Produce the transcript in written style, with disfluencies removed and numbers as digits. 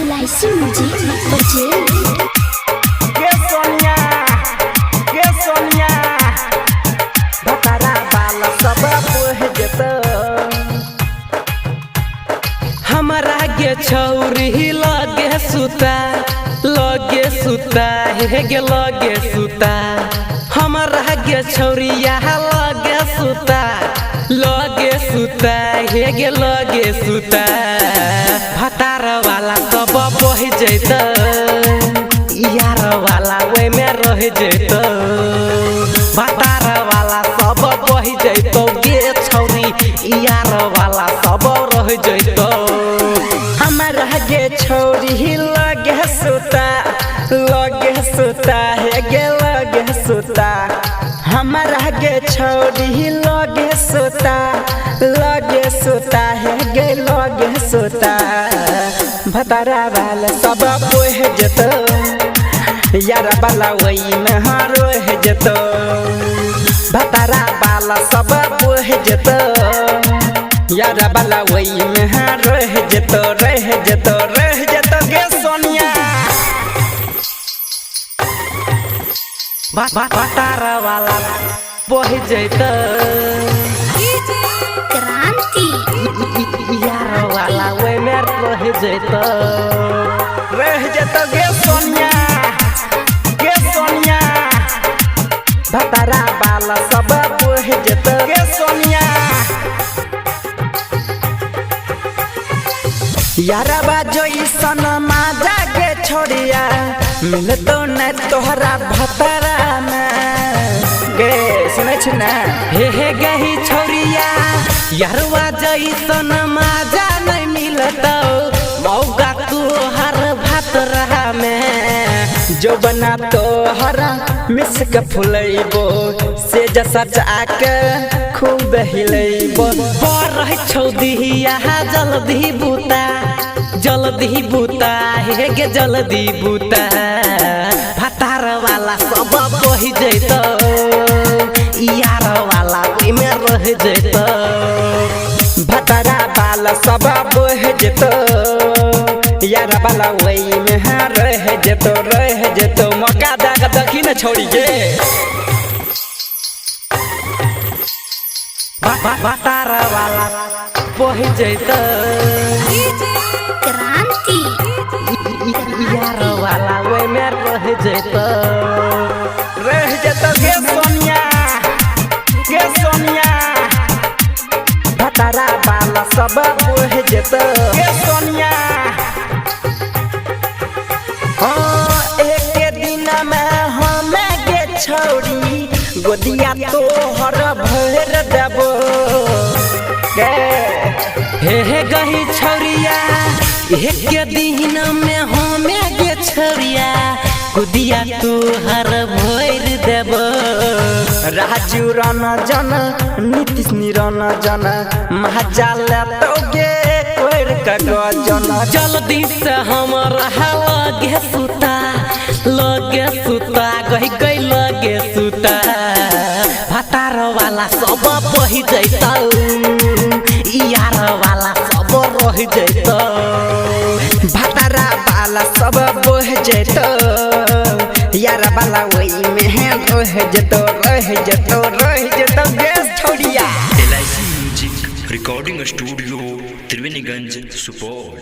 इलायची म्यूजिक बजे के सोनिया भतारा बाल सब बोह जेत हमारा गे छौरी लगे सुता हे गे लगे सुता हमारा गे छौरिया लगे सुता हे गे लगे सुता भतार वाला सब बह जैत यार वाला वे में रह जैत भतार वाला सब बह जैत गे छौरी यार वाला सब रह जैत हमारा गे छौरी लगे सुता हे गे लगे सुता हमारा गे छौरी लगे सुता है गे लगे सुता भतारा वाला सब बोह जत यार वाला वही में रोह जत भतारा वाला सब बोह जत यार वाला वही में रह जत गे सोनिया भतार वाला बह जैत क्रांति यार वाला वे में रह जैत गे सोनिया भतारा वाला सब बोह जत गे सोनिया यारा बाजो सन माजा गे छोड़िया मिल तो न तोहरा भतारा में गे सुनै छ ना हे गही छोरिया यारवा जैसन माजा नहीं मिलत मौका तोहर भतरा में जो बना तोहरा मिस के फुलैबो से जसा जाके खूब हिलैबो पर छौदिया जल्दी बूता हे गे जल्दी बूता भतार वाला सब बह जैत यार वाला में रह जैत भतारा वाला सब बोह जत यार वाला वही में रह जत मौका दाग दखी न छोड़ी गे भतार वाला बह जैत क्रांति यार वाला वे में रह जैत गे सोनिया भतारा वाला सब बोह जत गे सोनिया एक दिन में हमें गे छौरी गोदिया तोहर भर देबो हे गही छौरिया एक दिन में हमें गे छौरिया गुदिया तोहर भर देब राजू रंजन नीतीश निरंजन महाजाल तो गे कोर का गजन जल्दी से हमारा लगे सुता गई लगे सुता भतार वाला सब बह जैत यार वाला सब रह जैत भतारा वाला सब बोह जैत यार वाला वही में रह जत गैस छोड़िया LIC music recording studio Triveniganj Supaul.